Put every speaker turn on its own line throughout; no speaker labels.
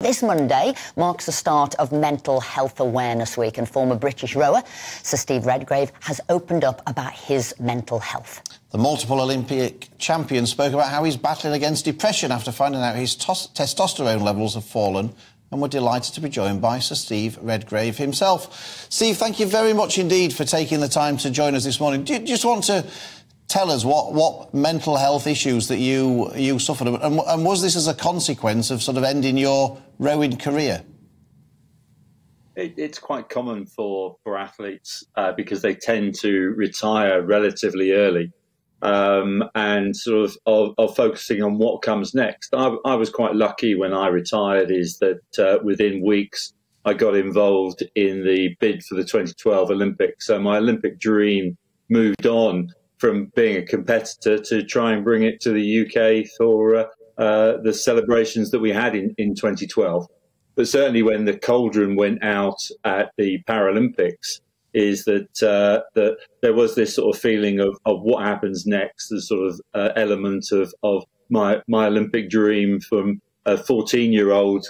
this Monday marks the start of Mental Health Awareness Week, and former British rower Sir Steve Redgrave has opened up about his mental health.
The multiple Olympic champion spoke about how he's battling against depression after finding out his testosterone levels have fallen, and we're delighted to be joined by Sir Steve Redgrave himself. Steve, thank you very much indeed for taking the time to join us this morning. Do you just want to tell us what mental health issues that you suffered, and was this as a consequence of sort of ending your rowing career?
It's quite common for athletes because they tend to retire relatively early. And sort of focusing on what comes next. I was quite lucky when I retired, is that within weeks I got involved in the bid for the 2012 Olympics. So my Olympic dream moved on from being a competitor to try and bring it to the UK for the celebrations that we had in 2012. But certainly when the cauldron went out at the Paralympics, is that there was this sort of feeling of what happens next, the sort of element of my Olympic dream from a 14-year-old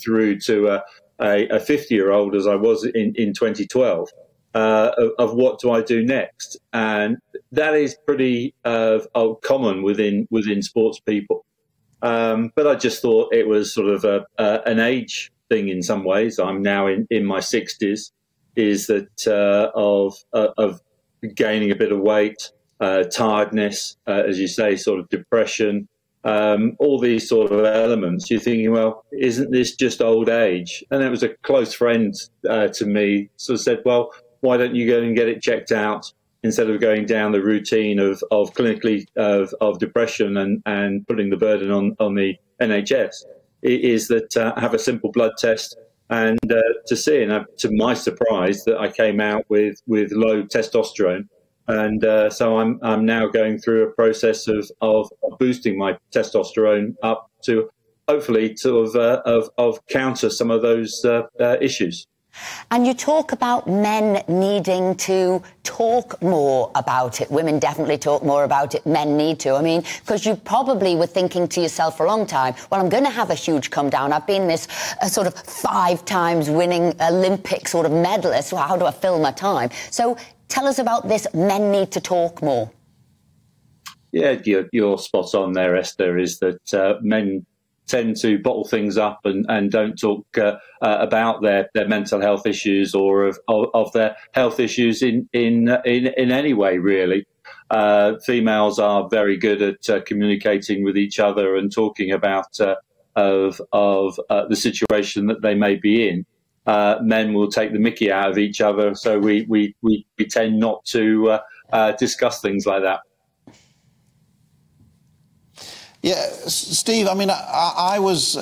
through to a 50-year-old as I was in 2012, of what do I do next? And that is pretty common within sports people. But I just thought it was sort of an age thing in some ways. I'm now in my 60s. Is that of gaining a bit of weight, tiredness, as you say, sort of depression, all these sort of elements. You're thinking, well, isn't this just old age? And it was a close friend to me sort of said, well, why don't you go and get it checked out instead of going down the routine of clinically of depression and putting the burden on the NHS? Is that have a simple blood test. And to see, and to my surprise, that I came out with low testosterone, and so I'm now going through a process of boosting my testosterone up to hopefully sort of counter some of those issues.
And you talk about men needing to talk more about it. Women definitely talk more about it. Men need to. I mean, because you probably were thinking to yourself for a long time, well, I'm going to have a huge come down. I've been this sort of 5 times winning Olympic sort of medalist. So how do I fill my time? So tell us about this. Men need to talk more.
Yeah, you're spot on there, Esther, is that men tend to bottle things up and don't talk about their mental health issues or of their health issues in any way, really. Females are very good at communicating with each other and talking about the situation that they may be in. Men will take the mickey out of each other, so we tend not to discuss things like that.
Yeah, Steve, I mean, I was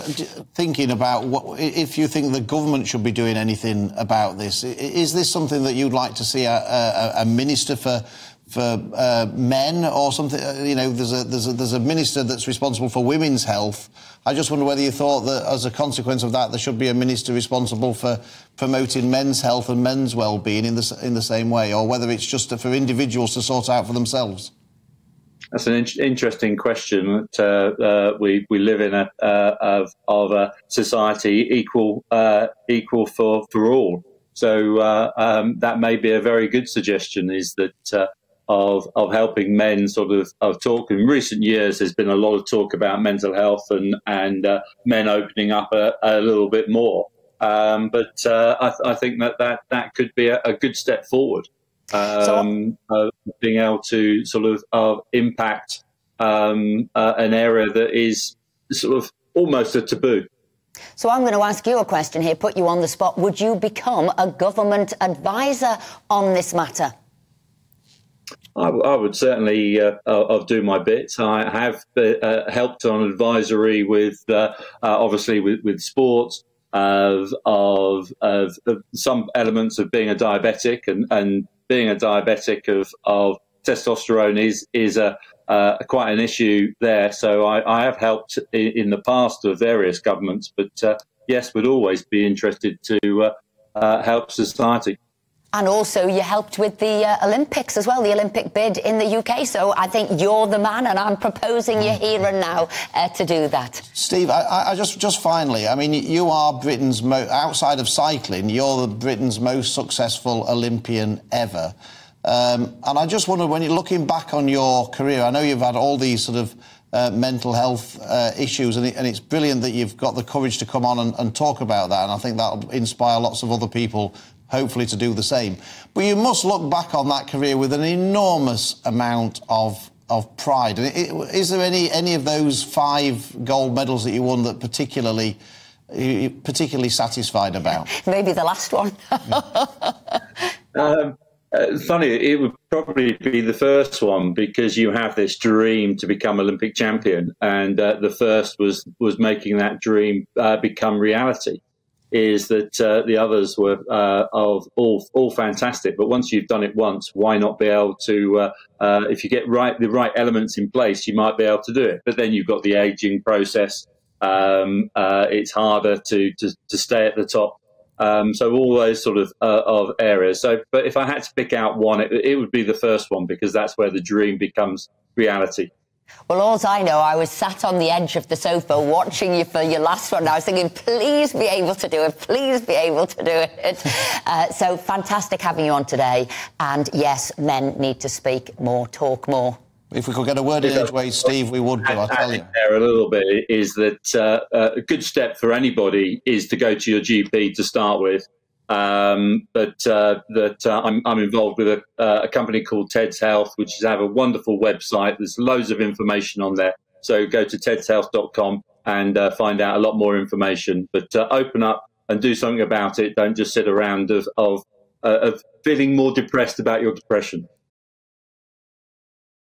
thinking about what if you think the government should be doing anything about this. Is this something that you'd like to see a minister for men or something? You know, there's a minister that's responsible for women's health. I just wonder whether you thought that as a consequence of that, there should be a minister responsible for promoting men's health and men's well-being in the same way, or whether it's just for individuals to sort out for themselves.
That's an interesting question. That we live in a society equal for all. So that may be a very good suggestion. Is that of helping men sort of talk. In recent years, there's been a lot of talk about mental health and men opening up a little bit more. But I think that could be a good step forward. Being able to sort of impact an area that is sort of almost a taboo.
So I'm going to ask you a question here, put you on the spot. Would you become a government advisor on this matter?
I would certainly do my bit. I have helped on advisory with obviously with sports, of some elements of being a diabetic and being a diabetic of testosterone is quite an issue there. So I have helped in the past of various governments, but yes, would always be interested to help society.
And also you helped with the Olympics as well, the Olympic bid in the UK. So I think you're the man, and I'm proposing you here and now to do that.
Steve, I just finally, I mean, you are Britain's outside of cycling, you're Britain's most successful Olympian ever. And I just wonder, when you're looking back on your career, I know you've had all these sort of mental health issues, and it's brilliant that you've got the courage to come on and talk about that, and I think that'll inspire lots of other people, hopefully, to do the same. But you must look back on that career with an enormous amount of pride. Is there any of those 5 gold medals that you won that you're particularly satisfied about?
Maybe the last one.
Funny, it would probably be the first one, because you have this dream to become Olympic champion, and the first was making that dream become reality. Is that the others were all fantastic, but once you've done it once, why not be able to? If you get the right elements in place, you might be able to do it. But then you've got the aging process. It's harder to stay at the top. So all those sort of areas. So, but if I had to pick out one, it would be the first one, because that's where the dream becomes reality.
Well, all I know, I was sat on the edge of the sofa watching you for your last one. I was thinking, please be able to do it. Please be able to do it. So fantastic having you on today. And yes, men need to speak more, talk more.
If we could get a word in edgeways, Steve, we would do, I tell you.
There a little bit is that a good step for anybody is to go to your GP to start with. I'm involved with a company called testosterone, which have a wonderful website. There's loads of information on there. So go to testosterone.com and find out a lot more information. But open up and do something about it. Don't just sit around of feeling more depressed about your depression.